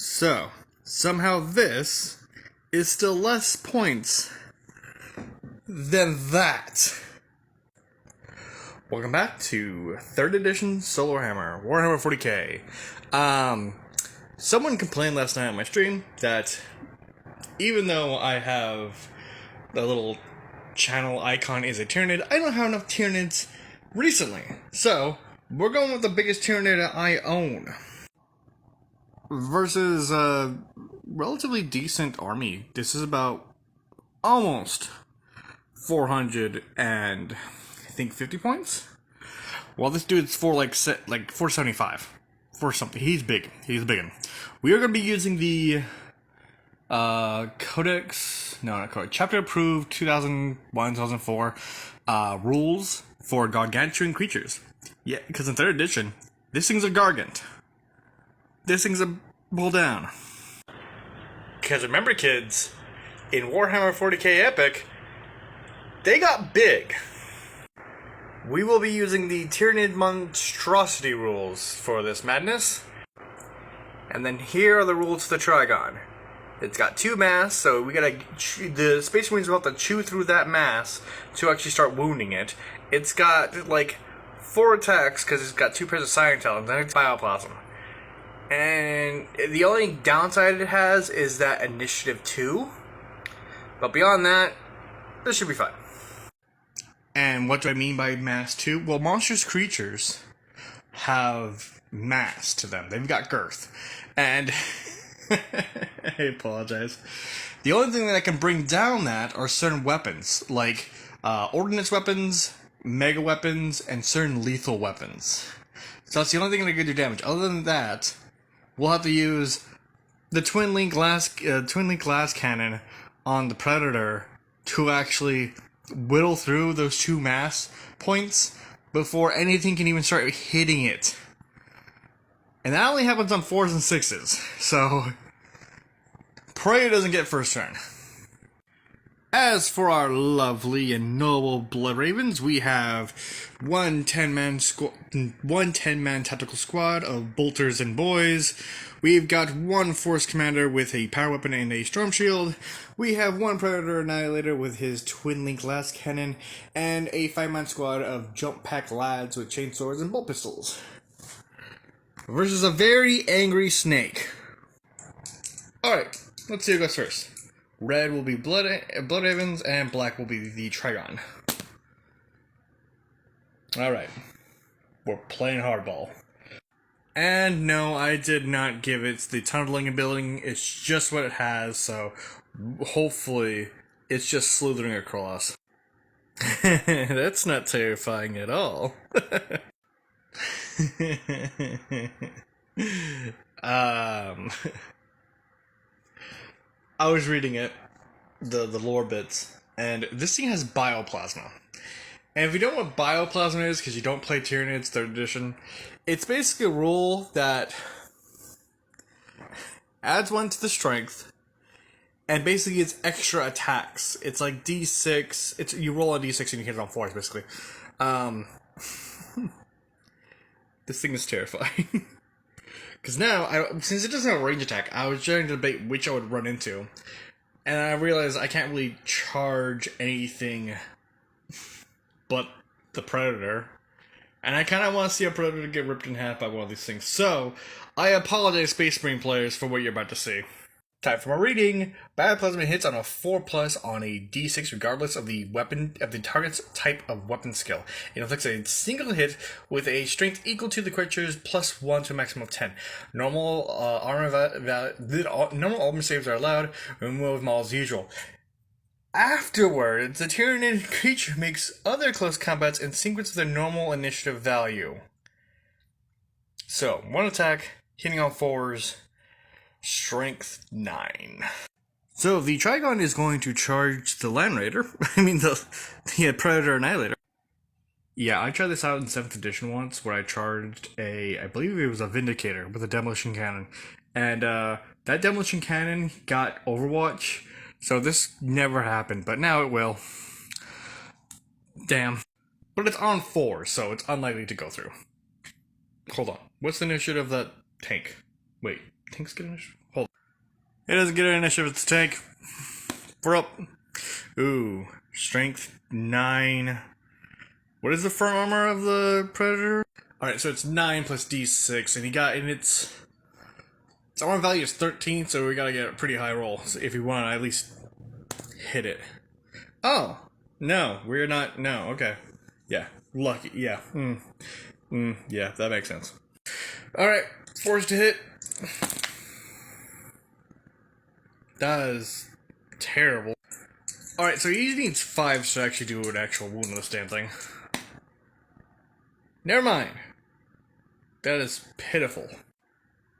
So, somehow this is still less points than that. Welcome back to 3rd edition Solar Hammer, Warhammer 40k. Someone complained last night on my stream that even though I have the little channel icon is a Tyranid, I don't have enough Tyranids recently. So, we're going with the biggest Tyranid I own. Versus a relatively decent army. This is about almost 400 and I think 50 points. Well, this dude's for like 475 for something. He's big. He's big. We are going to be using the chapter approved 2001 2004 rules for gargantuan creatures. Yeah, because in 3rd edition, this thing's a gargant. This thing's a pull down. Because remember, kids, in Warhammer 40k Epic, they got big. We will be using the Tyranid monstrosity rules for this madness. And then here are the rules for the Trygon. It's got 2 mass, so we gotta the Space Marines will have to chew through that mass to actually start wounding it. It's got like 4 attacks because it's got 2 pairs of Scion Talons, and it's bioplasm. And the only downside it has is that initiative 2. But beyond that, this should be fine. And what do I mean by mass 2? Well, monstrous creatures have mass to them. They've got girth. And I apologize. The only thing that can bring down that are certain weapons, like ordnance weapons, mega weapons, and certain lethal weapons. So that's the only thing that can do damage. Other than that, we'll have to use the twin link glass cannon on the Predator to actually whittle through those 2 mass points before anything can even start hitting it. And that only happens on 4s and 6s, so pray it doesn't get first turn. As for our lovely and noble Blood Ravens, we have one 10-man tactical squad of bolters and boys. We've got 1 force commander with a power weapon and a storm shield. We have 1 predator annihilator with his twin link glass cannon, and a 5-man squad of jump pack lads with chainsaws and bolt pistols. Versus a very angry snake. Alright, let's see who goes first. Red will be Blood Ravens, and black will be the Trygon. Alright. We're playing hardball. And no, I did not give it the tunneling ability. It's just what it has, so hopefully it's just slithering across. That's not terrifying at all. I was reading it, the lore bits, and this thing has bioplasma. And if you don't know what bioplasma is, because you don't play Tyranids 3rd edition, it's basically a rule that adds 1 to the strength, and basically it's extra attacks. It's like D6, you roll a D6 and you hit it on 4s, basically. This thing is terrifying. Because now, since it doesn't have a range attack, I was trying to debate which I would run into. And I realized I can't really charge anything but the Predator. And I kind of want to see a Predator get ripped in half by one of these things. So, I apologize, Space Marine players, for what you're about to see. Time for my reading. Bioplasma hits on a 4+ on a D6 regardless of the target's type of weapon skill. It inflicts a single hit with a strength equal to the creature's +1 to a maximum of 10. Normal armor saves are allowed. Remove them all as usual. Afterwards, the Tyranid creature makes other close combats in sequence with their normal initiative value. So, 1 attack, hitting on 4s. Strength 9. So the Trygon is going to charge the Land Raider. the Predator Annihilator. Yeah, I tried this out in 7th edition once, where I charged I believe it was a Vindicator with a demolition cannon, and that demolition cannon got Overwatch. So this never happened, but now it will. Damn. But it's on 4, so it's unlikely to go through. Hold on. What's the initiative of that tank? Wait. tanks get initiative? Hold on. It doesn't get an initiative, it's a tank. We're up. Ooh. Strength 9. What is the firm armor of the Predator? Alright, so it's 9 plus D6, and its armor value is 13, so we gotta get a pretty high roll if we want to at least hit it. Oh! No, we're not. No, okay. Yeah. Lucky. Yeah. Yeah, that makes sense. Alright, forced to hit. That is terrible. Alright, so he needs 5 to actually do an actual wound on this damn thing. Never mind. That is pitiful.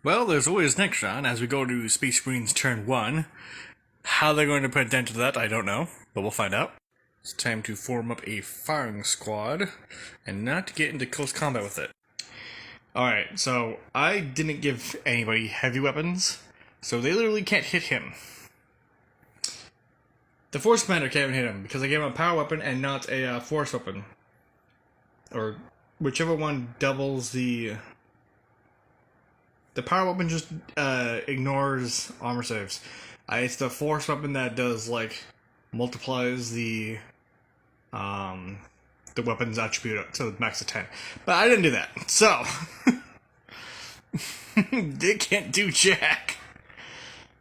Well, there's always next round as we go to Space Marine's turn 1. How they're going to put a dent to that, I don't know, but we'll find out. It's time to form up a firing squad and not to get into close combat with it. Alright, so I didn't give anybody heavy weapons, so they literally can't hit him. The Force Commander can't hit him because I gave him a power weapon and not a force weapon. Or whichever one doubles the power weapon just ignores armor saves. It's the force weapon that does like multiplies the weapon's attribute to the max of 10. But I didn't do that, so they can't do jack.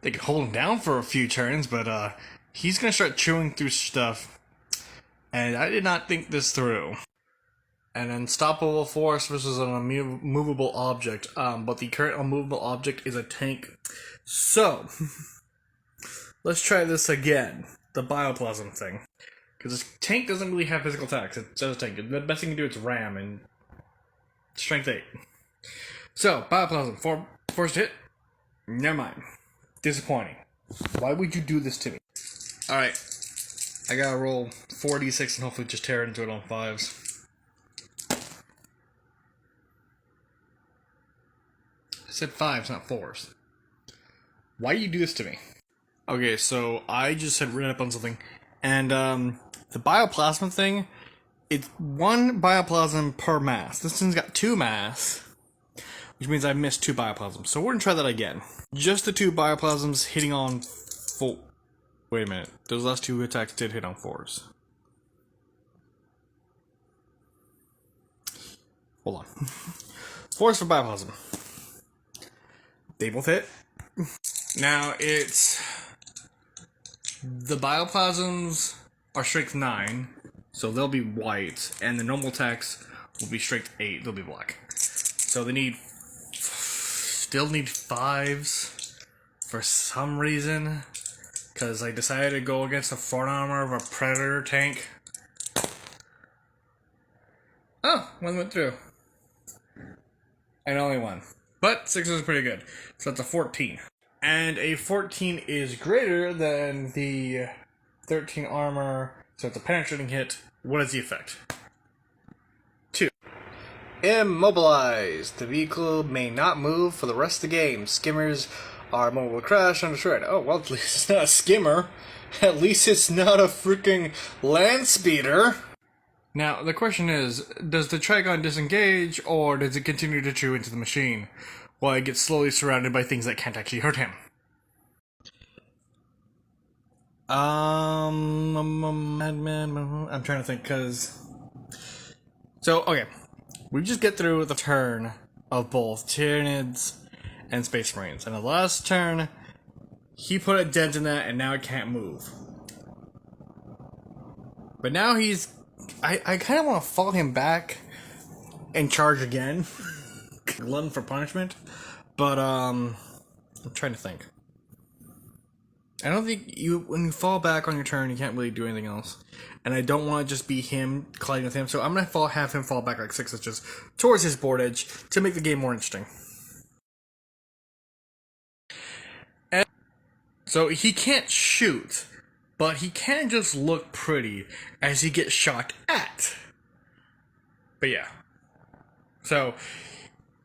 They can hold him down for a few turns, but he's gonna start chewing through stuff, and I did not think this through. An unstoppable force versus an unmovable object, but the current unmovable object is a tank. So let's try this again. The bioplasm thing. Because this tank doesn't really have physical attacks. It's just a tank. The best thing you can do is ram and strength 8. So, bioplasm. Forced hit. Never mind. Disappointing. Why would you do this to me? Alright. I gotta roll 4d6 and hopefully just tear into it on 5s. I said 5s, not 4s. Why do you do this to me? Okay, so I just had written up on something, and the bioplasm thing, it's 1 bioplasm per mass. This thing's got 2 mass, which means I missed 2 bioplasms. So we're gonna try that again. Just the 2 bioplasms hitting on 4. Wait a minute, those last 2 attacks did hit on 4s. Hold on. 4s for bioplasm. They both hit. Now it's the bioplasms are strength 9, so they'll be white, and the normal attacks will be strength 8, they'll be black. So they still need 5s for some reason, because I decided to go against the front armor of a Predator tank. Oh, 1 went through. And only 1. But 6 is pretty good, so that's a 14. And a 14 is greater than the 13 armor, so it's a penetrating hit. What is the effect? 2. Immobilized. The vehicle may not move for the rest of the game. Skimmers are mobile to crash and destroyed. Oh, well, at least it's not a skimmer. At least it's not a freaking land speeder. Now, the question is, does the Trygon disengage, or does it continue to chew into the machine, while it gets slowly surrounded by things that can't actually hurt him? I'm trying to think, because... So, okay. We just get through the turn of both Tyranids and Space Marines, and the last turn, he put a dent in that, and now it can't move. But now he's... I kind of want to fall him back and charge again. Glutton for punishment. But, I'm trying to think. I don't think when you fall back on your turn, you can't really do anything else. And I don't want to just be him colliding with him, so I'm going to have him fall back like 6 inches towards his board edge to make the game more interesting. And so he can't shoot, but he can just look pretty as he gets shot at. But yeah. So,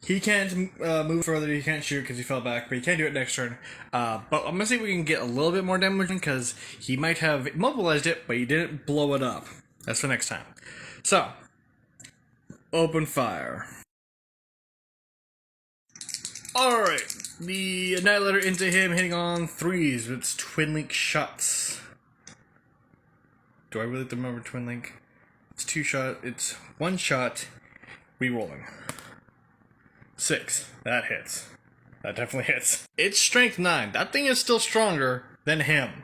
he can't move further, he can't shoot because he fell back, but he can do it next turn. But I'm going to see if we can get a little bit more damage because he might have immobilized it, but he didn't blow it up. That's for next time. So, open fire. Alright, the Annihilator into him, hitting on 3s with its Twin Link shots. Do I really remember Twin Link? It's 2-shot, it's 1-shot, re-rolling. 6, that hits. That definitely hits. It's strength 9. That thing is still stronger than him.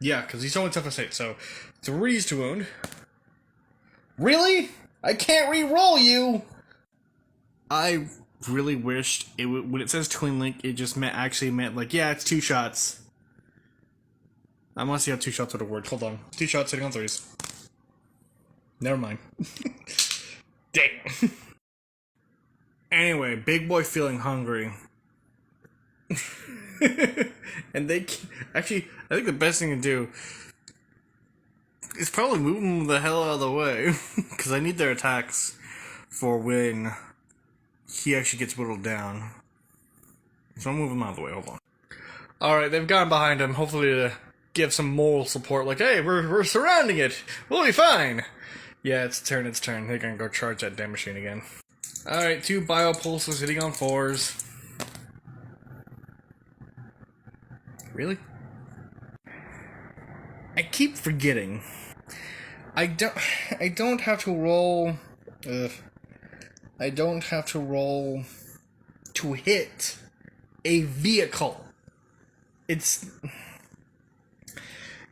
Yeah, because he's only toughness 8, so 3s to wound. Really? I can't re-roll you! I really wished it when it says Twin Link, it just actually meant like, yeah, it's 2 shots. I must see how 2 shots would have worked. Hold on. 2 shots hitting on 3s. Never mind. Dang. Anyway, big boy feeling hungry. And they actually, I think the best thing to do is probably move them the hell out of the way. Because I need their attacks for when he actually gets whittled down. So I'll move him out of the way. Hold on. Alright, they've gone behind him, hopefully to give some moral support. Like, hey, we're surrounding it. We'll be fine. Yeah, it's turn. They're gonna go charge that damn machine again. Alright, 2 biopulses hitting on 4s. Really? I keep forgetting. I don't have to roll. I don't have to roll to hit a vehicle. It's.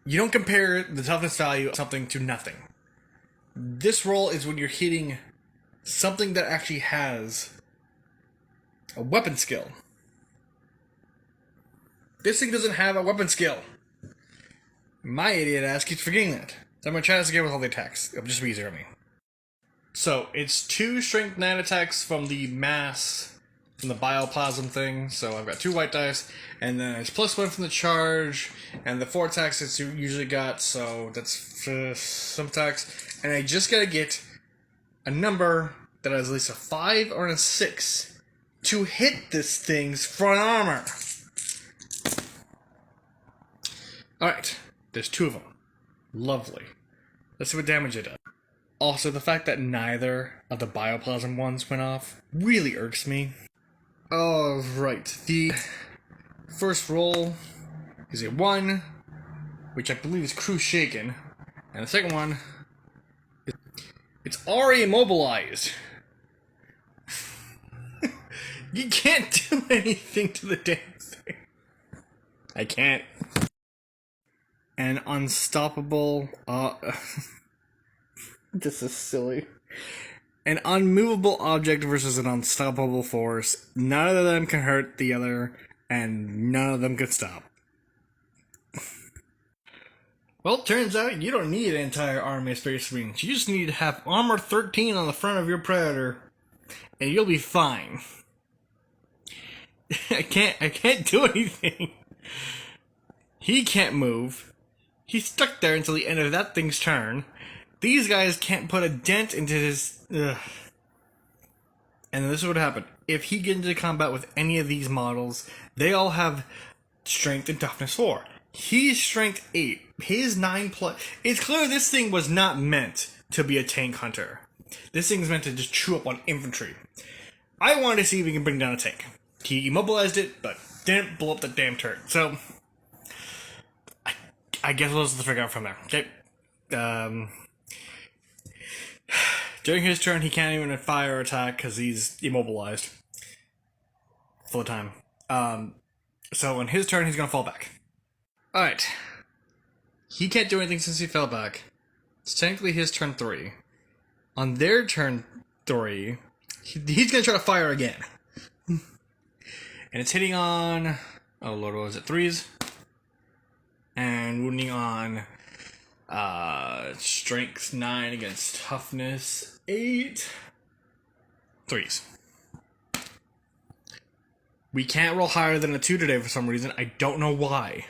You don't compare the toughness value of something to nothing. This roll is when you're hitting something that actually has a weapon skill. This thing doesn't have a weapon skill. My idiot ass keeps forgetting that. So I'm going to try this again with all the attacks. It'll just be easier for me. So, it's 2 strength 9 attacks from the mass, from the bioplasm thing. So I've got 2 white dice, and then it's +1 from the charge, and the 4 attacks it's usually got, so that's some attacks. And I just gotta get a number that has at least a 5 or a 6 to hit this thing's front armor. Alright, there's 2 of them. Lovely. Let's see what damage it does. Also, the fact that neither of the bioplasm ones went off really irks me. Alright, the first roll is a 1, which I believe is crew shaken. And the second one, it's already immobilized. You can't do anything to the damn thing. I can't. An unstoppable, this is silly. An unmovable object versus an unstoppable force. None of them can hurt the other, and none of them can stop. Well, turns out you don't need an entire army of Space Marines. You just need to have armor 13 on the front of your Predator, and you'll be fine. I can't do anything. He can't move. He's stuck there until the end of that thing's turn. These guys can't put a dent into his... Ugh. And this is what happened. If he gets into combat with any of these models, they all have strength and toughness 4. He's strength 8. His 9+... It's clear this thing was not meant to be a tank hunter. This thing's meant to just chew up on infantry. I wanted to see if he can bring down a tank. He immobilized it, but didn't blow up the damn turret. So, I guess we'll just figure out from there. Okay. During his turn, he can't even fire or attack because he's immobilized for the time. So on his turn, he's gonna fall back. Alright. He can't do anything since he fell back. It's technically his turn 3. On their turn 3, he's gonna try to fire again. And it's hitting on... Oh lord, what was it? 3s? And wounding on... strength 9 against toughness 8. 3s. We can't roll higher than a 2 today for some reason. I don't know why.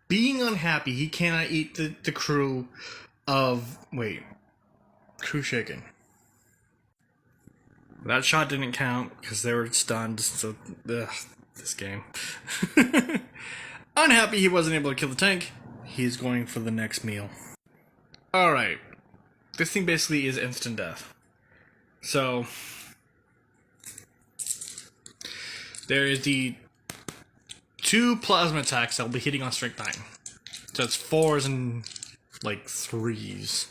Being unhappy, he cannot eat the crew of... Wait. Crew shaken. That shot didn't count because they were stunned, so... Ugh, this game. Unhappy he wasn't able to kill the tank. He's going for the next meal. Alright. This thing basically is instant death. So... There is the 2 plasma attacks that will be hitting on strength 9. So it's 4s and like 3s.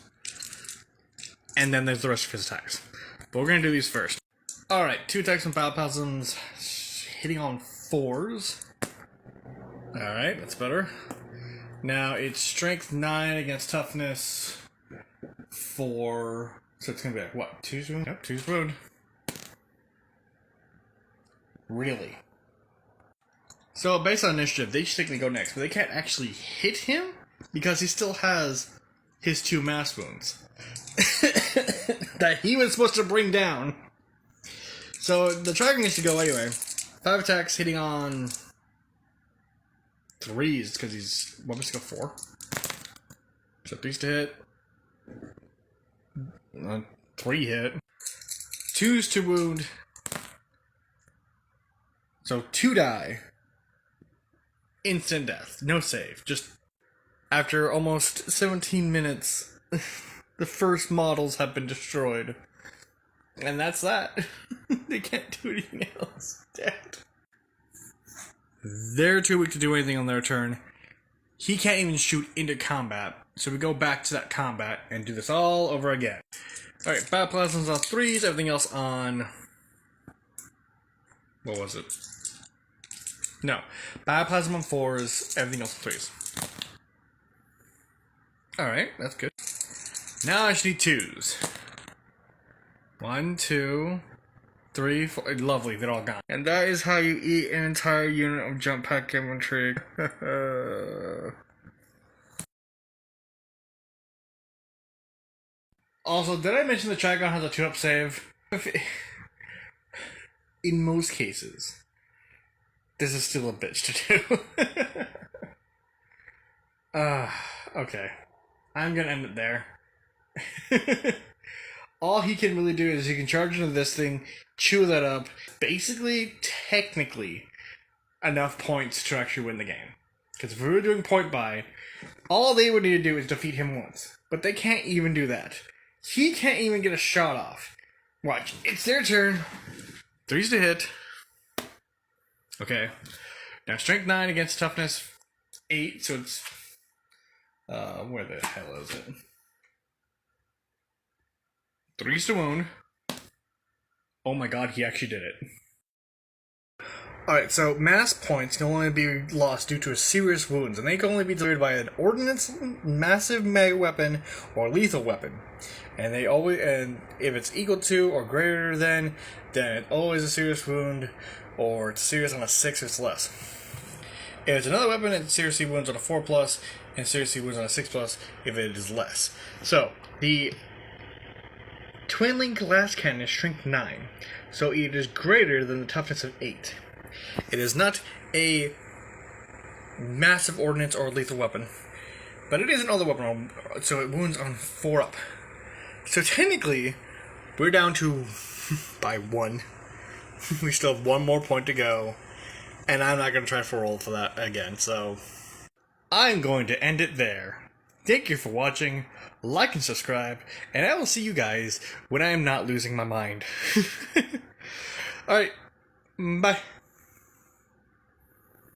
And then there's the rest of his attacks. But we're gonna do these first. Alright, 2 attacks from Bioplasms hitting on 4s. Alright, that's better. Now it's strength 9 against toughness 4. So it's gonna be like what? 2's wound? Yep, 2's wound. Really? So based on initiative, they should technically go next, but they can't actually hit him because he still has his 2 mass wounds that he was supposed to bring down. So the Trygon needs to go anyway. 5 attacks hitting on 3s because he's weapon skill 4. So 3s to hit. 3 hit. 2s to wound. So 2 die. Instant death. No save. Just after almost 17 minutes, the first models have been destroyed. And that's that. They can't do anything else. Dead. They're too weak to do anything on their turn. He can't even shoot into combat. So we go back to that combat and do this all over again. Alright, Bioplasms on 3s, everything else on... What was it? No. Bioplasm on 4s, everything else on 3s. Alright, that's good. Now I just need 2s. 1, 2, 3, 4. Lovely, they're all gone. And that is how you eat an entire unit of jump pack infantry. Also, did I mention the Trygon has a 2-up save? In most cases, this is still a bitch to do. Okay. I'm gonna end it there. All he can really do is he can charge into this thing, chew that up. Basically, technically, enough points to actually win the game. Because if we were doing point buy, all they would need to do is defeat him once. But they can't even do that. He can't even get a shot off. Watch, it's their turn. 3s to hit. Okay. Now strength 9 against toughness 8, so it's... where the hell is it? 3s to wound. Oh my god, he actually did it. Alright, so mass points can only be lost due to serious wounds, and they can only be delivered by an ordnance, massive mega weapon, or lethal weapon. And they always, and if it's equal to or greater than, then it's always a serious wound, or it's serious on a 6 or it's less. If it's another weapon, it seriously wounds on a 4+, and seriously wounds on a 6+, if it is less. So, the Twin Link Glass Cannon is strength 9, so it is greater than the toughness of 8. It is not a massive ordnance or lethal weapon, but it is an other weapon, so it wounds on 4 up. So technically, we're down to by 1. We still have 1 more point to go, and I'm not going to try for roll for that again, so I'm going to end it there. Thank you for watching, like and subscribe, and I will see you guys when I am not losing my mind. Alright, bye.